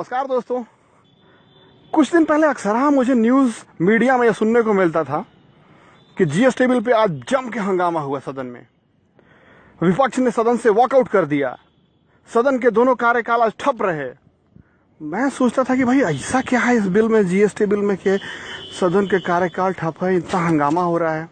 नमस्कार दोस्तों। कुछ दिन पहले अक्सर मुझे न्यूज़ मीडिया में यह सुनने को मिलता था कि जीएसटी बिल पे आज जम के हंगामा हुआ सदन में। विपक्ष ने सदन से वॉकआउट कर दिया। सदन के दोनों कार्यकाल आज ठप रहे। मैं सोचता था कि भाई ऐसा क्या है इस बिल में, जीएसटी बिल में, कि सदन के कार्यकाल ठप है, इतना हंगामा हो रहा है।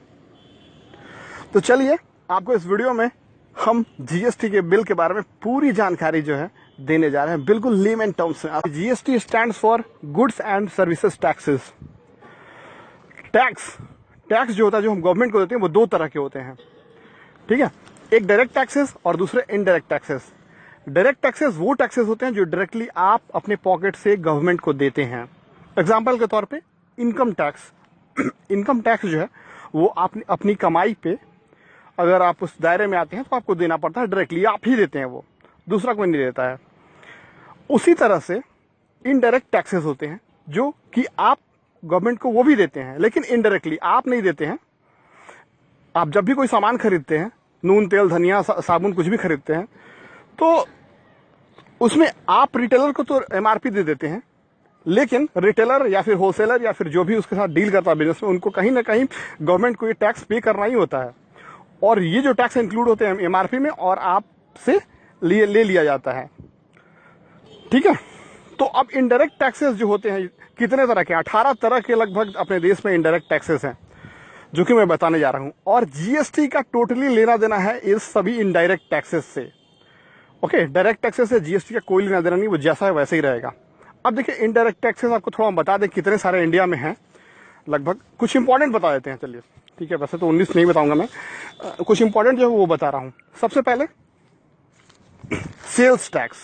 तो चलिए आपको इस वीडियो में हम जीएसटी के बिल के बारे में पूरी जानकारी जो है देने जा रहे हैं, बिल्कुल लेमन टर्म्स में। GST stands for goods and services taxes. Tax जो होता है, जो हम गवर्नमेंट को देते हैं, वो दो तरह के होते हैं, ठीक है। एक डायरेक्ट टैक्सेस और दूसरे इनडायरेक्ट टैक्सेस। डायरेक्ट टैक्सेस वो टैक्सेस होते हैं जो डायरेक्टली आप अपने पॉकेट से गवर्नमेंट को देते हैं। एग्जाम्पल के तौर पे इनकम टैक्स। इनकम टैक्स जो है वो आप अपनी कमाई पे अगर आप उस दायरे में आते हैं तो आपको देना पड़ता है, डायरेक्टली आप ही देते हैं, वो दूसरा कोई नहीं देता है। उसी तरह से इनडायरेक्ट टैक्सेस होते हैं जो कि आप गवर्नमेंट को वो भी देते हैं, लेकिन इनडायरेक्टली आप नहीं देते हैं। आप जब भी कोई सामान खरीदते हैं, नून, तेल, धनिया, साबुन, कुछ भी खरीदते हैं, तो उसमें आप रिटेलर को तो एमआरपी दे देते हैं, लेकिन रिटेलर या फिर होलसेलर या फिर जो भी उसके साथ डील करता है बिजनेस में, उनको कहीं ना कहीं गवर्नमेंट को ये टैक्स पे करना ही होता है। और ये जो टैक्स इंक्लूड होते हैं एमआरपी में और आपसे ले लिया जाता है, ठीक है। तो अब इनडायरेक्ट टैक्सेस जो होते हैं कितने तरह के, 18 तरह के लगभग अपने देश में इनडायरेक्ट टैक्सेस हैं, जो कि मैं बताने जा रहा हूं। और जीएसटी का टोटली लेना देना है इस सभी इनडायरेक्ट टैक्सेस से। ओके, डायरेक्ट टैक्सेस से जीएसटी का कोई लेना देना नहीं, वो जैसा है वैसे ही रहेगा। अब देखिए इनडायरेक्ट टैक्सेस आपको थोड़ा बता दें कितने सारे इंडिया में हैं। लगभग कुछ इंपॉर्टेंट बता देते हैं, चलिए ठीक है। वैसे तो 19 नहीं बताऊंगा मैं, कुछ इंपॉर्टेंट जो है वो बता रहा हूं। सबसे पहले सेल्स टैक्स।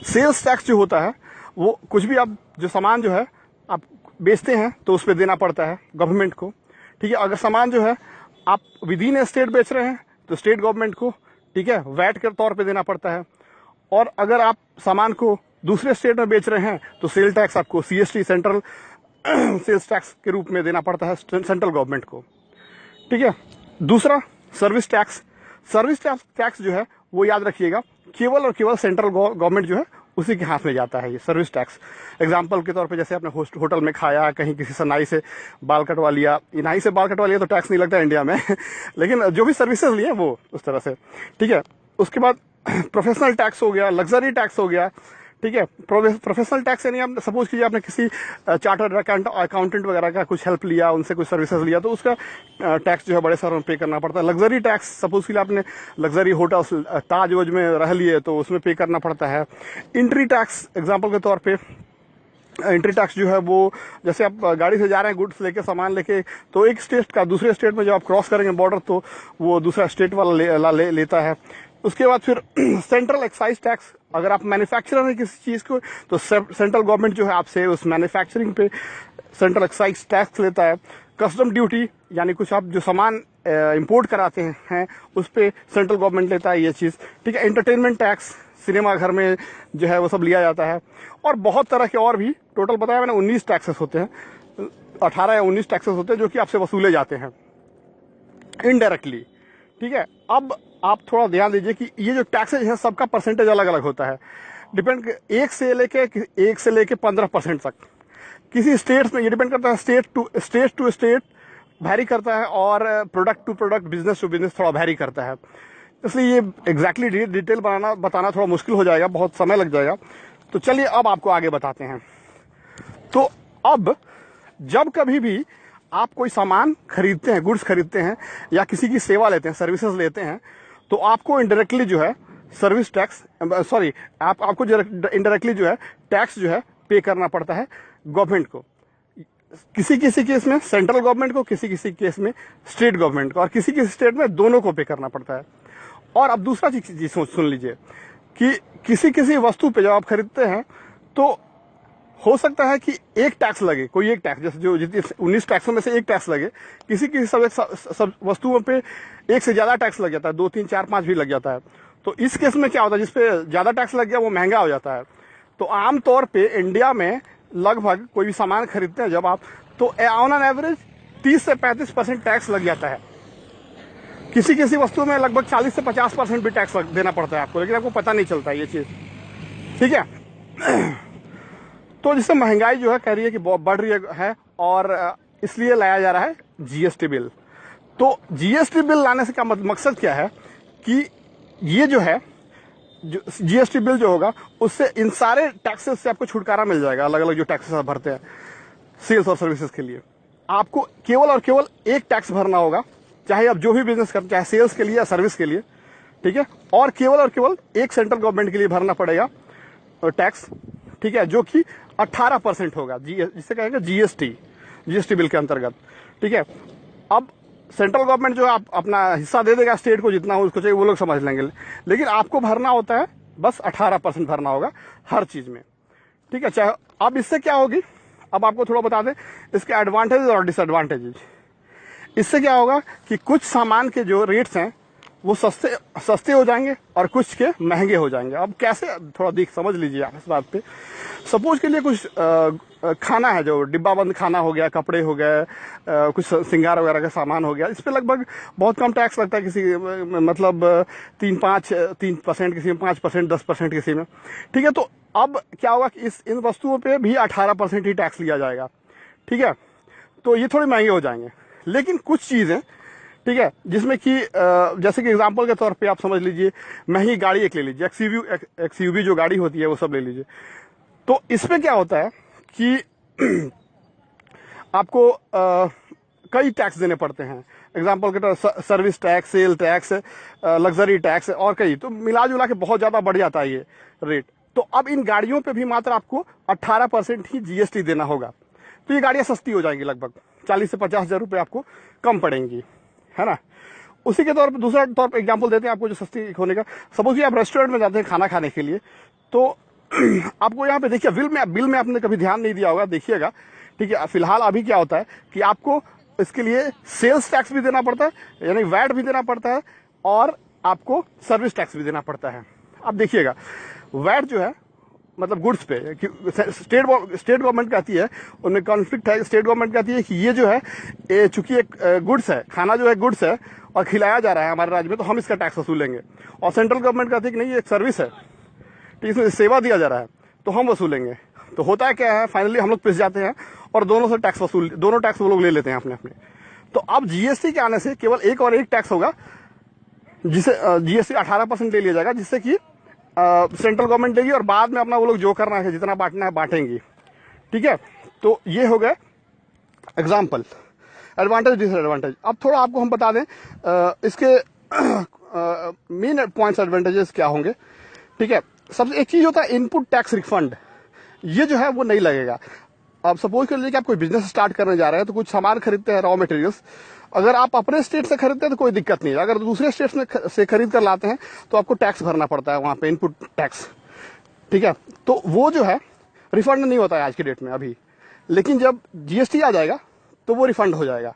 सेल्स टैक्स जो होता है वो कुछ भी आप जो सामान जो है आप बेचते हैं तो उस पर देना पड़ता है गवर्नमेंट को, ठीक है। अगर सामान जो है आप विद इन स्टेट बेच रहे हैं तो स्टेट गवर्नमेंट को, ठीक है, वैट के तौर पे देना पड़ता है। और अगर आप सामान को दूसरे स्टेट में बेच रहे हैं तो सेल टैक्स आपको सीएसटी, सेंट्रल सेल्स टैक्स के रूप में देना पड़ता है सेंट्रल गवर्नमेंट को, ठीक है। दूसरा सर्विस टैक्स। सर्विस टैक्स जो है वो याद रखिएगा केवल और केवल सेंट्रल गवर्नमेंट जो है उसी के हाथ में जाता है ये सर्विस टैक्स। एग्जाम्पल के तौर पे जैसे आपने होटल में खाया, कहीं किसी से नाई से बाल कटवा लिया, नाई से बाल कटवा लिया तो टैक्स नहीं लगता इंडिया में लेकिन जो भी सर्विसेज लिए वो उस तरह से, ठीक है। उसके बाद प्रोफेशनल टैक्स हो गया, लग्जरी टैक्स हो गया, ठीक है। प्रोफेशनल टैक्स यानी आप सपोज कीजिए आपने किसी चार्टर्ड अकाउंटेंट वगैरह का कुछ हेल्प लिया, उनसे कुछ सर्विसेज लिया, तो उसका टैक्स जो है बड़े शहरों में पे करना पड़ता है। लग्जरी टैक्स, सपोज कीजिए आपने लग्जरी होटल्स ताज वोज में रह लिए तो उसमें पे करना पड़ता है। एंट्री टैक्स, एग्जाम्पल के तौर पर एंट्री टैक्स जो है वो जैसे आप गाड़ी से जा रहे हैं गुड्स लेके, सामान लेके, तो एक स्टेट का दूसरे स्टेट में जब आप क्रॉस करेंगे बॉर्डर तो वो दूसरा स्टेट वाला लेता है। उसके बाद फिर सेंट्रल एक्साइज टैक्स। अगर आप मैन्युफैक्चरर हैं किसी चीज को तो सेंट्रल गवर्नमेंट जो है आपसे उस मैन्युफैक्चरिंग पे सेंट्रल एक्साइज टैक्स लेता है। कस्टम ड्यूटी यानी कुछ आप जो सामान इंपोर्ट कराते हैं उस पे सेंट्रल गवर्नमेंट लेता है ये चीज, ठीक है। एंटरटेनमेंट टैक्स, सिनेमा घर में जो है वो सब लिया जाता है। और बहुत तरह के और भी, टोटल बताया मैंने 19 टैक्सेस होते हैं, 18 या 19 टैक्सेस होते हैं जो कि आपसे वसूले जाते हैं इनडायरेक्टली, ठीक है। अब आप थोड़ा ध्यान दीजिए कि ये जो टैक्सेज है सबका परसेंटेज अलग अलग होता है, डिपेंड 1 से लेके 15% तक। किसी स्टेट्स में ये डिपेंड करता है, स्टेट टू स्टेट वैरी करता है, और product to product, business to business थोड़ा वैरी करता है। इसलिए ये एग्जैक्टली डिटेल बताना थोड़ा मुश्किल हो जाएगा, बहुत समय लग जाएगा। तो चलिए अब आपको आगे बताते हैं। तो अब जब कभी भी आप कोई सामान खरीदते हैं, गुड्स खरीदते हैं या किसी की सेवा लेते हैं, सर्विसेज लेते हैं, तो आपको इनडायरेक्टली जो है सर्विस टैक्स, आपको इनडायरेक्टली जो है टैक्स जो है पे करना पड़ता है गवर्नमेंट को। किसी किसी केस में सेंट्रल गवर्नमेंट को, किसी किसी केस में स्टेट गवर्नमेंट को, और किसी किसी स्टेट में दोनों को पे करना पड़ता है। और अब दूसरा चीज सुन लीजिए कि किसी किसी वस्तु पे जब आप खरीदते हैं तो हो सकता है कि एक टैक्स लगे, कोई एक टैक्स, जैसे जो 19 टैक्सों में से एक टैक्स लगे, किसी किसी सब वस्तुओं पे एक से ज्यादा टैक्स लग जाता है, 2, 3, 4, 5 भी लग जाता है। तो इस केस में क्या होता है, जिसपे ज्यादा टैक्स लग गया वो महंगा हो जाता है। तो आमतौर पे इंडिया में लगभग कोई भी सामान खरीदते हैं जब आप, तो ऑन एन एवरेज 30 से 35% टैक्स लग जाता है। किसी किसी वस्तु में लगभग 40 से 50% भी टैक्स देना पड़ता है आपको, लेकिन आपको पता नहीं चलता ये चीज, ठीक है। तो जिससे महंगाई जो है कह रही है कि बहुत बढ़ रही है और इसलिए लाया जा रहा है जीएसटी बिल। तो जीएसटी बिल लाने से क्या मकसद क्या है कि ये जो है जो जीएसटी बिल जो होगा उससे इन सारे टैक्सेस से आपको छुटकारा मिल जाएगा। अलग अलग जो टैक्सेस आप भरते हैं सेल्स और सर्विसेज के लिए, आपको केवल और केवल एक टैक्स भरना होगा, चाहे आप जो भी बिजनेस करते, चाहे सेल्स के लिए या सर्विस के लिए, ठीक है। और केवल एक सेंट्रल गवर्नमेंट के लिए भरना पड़ेगा टैक्स, ठीक है, जो कि 18% होगा, जिसे कहेंगे जीएसटी बिल के अंतर्गत, ठीक है। अब सेंट्रल गवर्नमेंट जो है अपना हिस्सा दे देगा स्टेट को, जितना उसको चाहिए वो लोग समझ लेंगे, लेकिन आपको भरना होता है बस 18% भरना होगा हर चीज में, ठीक है। चाहे अब इससे क्या होगी, अब आपको थोड़ा बता दें इसके एडवांटेजेस और डिसएडवांटेजेस। इससे क्या होगा कि कुछ सामान के जो रेट्स हैं वो सस्ते हो जाएंगे और कुछ के महंगे हो जाएंगे। अब कैसे, थोड़ा समझ लीजिए आप इस बात पे। सपोज के लिए कुछ खाना है जो डिब्बा बंद खाना हो गया, कपड़े हो गए, कुछ श्रृंगार वगैरह का सामान हो गया, इस पे लगभग बहुत कम टैक्स लगता है, किसी मतलब 3% किसी में, 5%, 10% किसी में, ठीक है। तो अब क्या होगा कि इन वस्तुओं पे भी 18% ही टैक्स लिया जाएगा, ठीक है। तो ये थोड़ी महंगे हो जाएंगे, लेकिन कुछ चीजें, ठीक है, जिसमें कि जैसे कि एग्जांपल के तौर पे आप समझ लीजिए, महंगी गाड़ी एक ले लीजिए, एक्सयूवी जो गाड़ी होती है वो सब ले लीजिए। तो इसमें क्या होता है कि आपको कई टैक्स देने पड़ते हैं। एग्जांपल के तौर service tax, sale tax, luxury tax और कई, तो मिला जुला के बहुत ज्यादा बढ़ जाता है ये रेट। तो अब इन गाड़ियों पे भी मात्र आपको 18% ही जीएसटी देना होगा। तो ये गाड़ियां सस्ती हो जाएंगी, लगभग 40 से 50 हजार रुपये आपको कम पड़ेंगी, है ना। उसी के तौर पर दूसरा तौर पर एग्जांपल देते हैं आपको जो सस्ती होने का। सपोज कि आप रेस्टोरेंट में जाते हैं खाना खाने के लिए, तो आपको यहाँ पे देखिए बिल में आपने कभी ध्यान नहीं दिया होगा, देखिएगा, ठीक है। फिलहाल अभी क्या होता है कि आपको इसके लिए सेल्स टैक्स भी देना पड़ता है, यानी वैट भी देना पड़ता है, और आपको सर्विस टैक्स भी देना पड़ता है। अब देखिएगा, वैट जो है मतलब गुड्स पे, स्टेट गवर्नमेंट कहती है, उनमें कॉन्फ्लिक्ट है, स्टेट गवर्नमेंट कहती है कि ये जो है चूंकि एक गुड्स है, खाना जो है गुड्स है और खिलाया जा रहा है हमारे राज्य में, तो हम इसका टैक्स वसूलेंगे। और सेंट्रल गवर्नमेंट कहती है कि नहीं, ये एक सर्विस है, तो इसमें सेवा दिया जा रहा है, तो हम वसूलेंगे। तो होता है क्या है, फाइनली हम लोग पिस जाते हैं और दोनों टैक्स वो लोग ले लेते हैं अपने। तो अब जीएसटी के आने से केवल एक टैक्स होगा, जिसे जीएसटी 18% ले लिया जाएगा, जिससे कि सेंट्रल गवर्नमेंट देगी और बाद में अपना वो लोग जो करना है, जितना बांटना है बांटेंगी, ठीक है। तो ये हो गए एग्जाम्पल, एडवांटेज डिसएडवांटेज। अब थोड़ा आपको हम बता दें इसके मेन पॉइंट्स एडवांटेजेस क्या होंगे, ठीक है। सबसे एक चीज होता है इनपुट टैक्स रिफंड, ये जो है वो नहीं लगेगा। अब सपोज कर लीजिए कि आप कोई बिजनेस स्टार्ट करने जा रहे हैं, तो कुछ सामान खरीदते हैं, रॉ मटेरियल्स, अगर आप अपने स्टेट से खरीदते हैं तो कोई दिक्कत नहीं है, अगर दूसरे स्टेट से खरीद कर लाते हैं तो आपको टैक्स भरना पड़ता है वहां पे, इनपुट टैक्स, ठीक है। तो वो जो है रिफंड नहीं होता है आज की डेट में अभी, लेकिन जब जीएसटी आ जाएगा तो वो रिफंड हो जाएगा,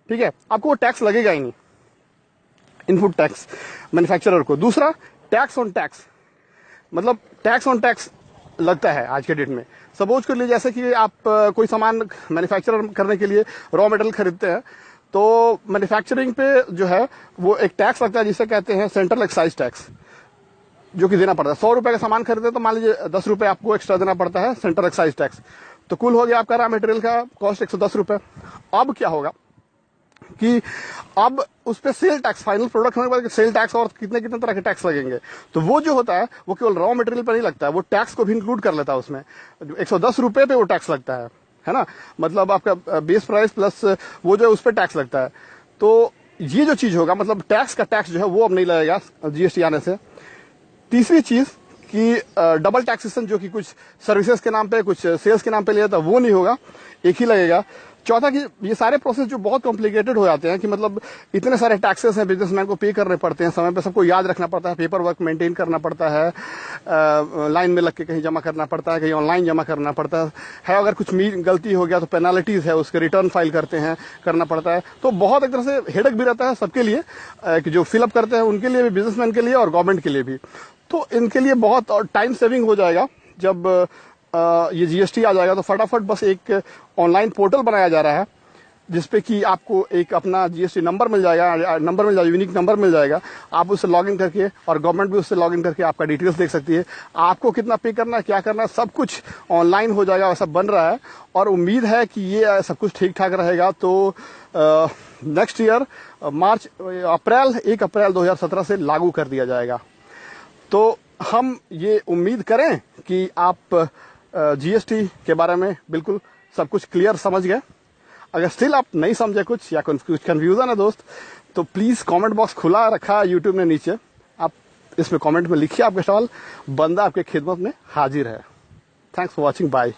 ठीक है। आपको वो टैक्स लगेगा ही नहीं, इनपुट टैक्स मैन्युफैक्चरर को। दूसरा, टैक्स ऑन टैक्स, मतलब टैक्स ऑन टैक्स लगता है आज के डेट में। सपोज कर लीजिए जैसे कि आप कोई सामान मैन्युफैक्चर करने के लिए रॉ मटेरियल खरीदते हैं, तो मैन्युफैक्चरिंग पे जो है वो एक टैक्स लगता है जिसे कहते हैं सेंट्रल एक्साइज टैक्स, जो कि देना पड़ता है। 100 रुपए का सामान खरीदते हैं तो मान लीजिए 10 रुपए आपको एक्स्ट्रा देना पड़ता है सेंट्रल एक्साइज टैक्स, तो कुल हो गया आपका रॉ मटेरियल का कॉस्ट 110 रुपए। अब क्या होगा कि अब उस पर सेल टैक्स, फाइनल प्रोडक्ट होने के बाद सेल टैक्स और कितने कितने तरह के टैक्स लगेंगे, तो वो जो होता है वो केवल रॉ मटेरियल पर नहीं लगता है, वो टैक्स को भी इंक्लूड कर लेता है उसमें। 110 रुपए पे वो टैक्स लगता है ना, मतलब आपका बेस प्राइस प्लस वो जो है उस पर टैक्स लगता है। तो ये जो चीज होगा, मतलब टैक्स का टैक्स जो है वो अब नहीं लगेगा जीएसटी आने से। तीसरी चीज कि डबल टैक्सेशन, जो कि कुछ सर्विसेज के नाम पे कुछ सेल्स के नाम पे लिया था, वो नहीं होगा, एक ही लगेगा। चौथा कि ये सारे प्रोसेस जो बहुत कॉम्प्लिकेटेड हो जाते हैं, कि मतलब इतने सारे टैक्सेस हैं, बिजनेसमैन को पे करने पड़ते हैं, समय पे सबको याद रखना पड़ता है, पेपर वर्क मेंटेन करना पड़ता है, लाइन में लग के कहीं जमा करना पड़ता है, कहीं ऑनलाइन जमा करना पड़ता है, अगर कुछ गलती हो गया तो पेनाल्टीज है, उसके रिटर्न फाइल करना पड़ता है। तो बहुत एक तरह से हेडेक भी रहता है सबके लिए, कि जो फिलअप करते हैं उनके लिए भी, बिजनेसमैन के लिए और गवर्नमेंट के लिए भी। तो इनके लिए बहुत टाइम सेविंग हो जाएगा जब ये जीएसटी आ जाएगा। तो फटाफट बस एक ऑनलाइन पोर्टल बनाया जा रहा है, जिसपे कि आपको एक अपना जीएसटी नंबर मिल जाएगा, यूनिक नंबर मिल जाएगा। आप उससे लॉगिन करके और गवर्नमेंट भी उससे लॉगिन करके आपका डिटेल्स देख सकती है। आपको कितना पे करना है, क्या करना है, सब कुछ ऑनलाइन हो जाएगा, वैसा बन रहा है। और उम्मीद है कि ये सब कुछ ठीक ठाक रहेगा। तो नेक्स्ट ईयर 1 अप्रैल 2017 से लागू कर दिया जाएगा। तो हम ये उम्मीद करें कि आप जीएसटी के बारे में बिल्कुल सब कुछ क्लियर समझ गए। अगर स्टिल आप नहीं समझे कुछ या कुछ कंफ्यूजन है दोस्त, तो प्लीज कमेंट बॉक्स खुला रखा है यूट्यूब ने नीचे, आप इसमें कमेंट में लिखिए आपके सवाल, बंदा आपके खिदमत में हाजिर है। Thanks for watching, bye.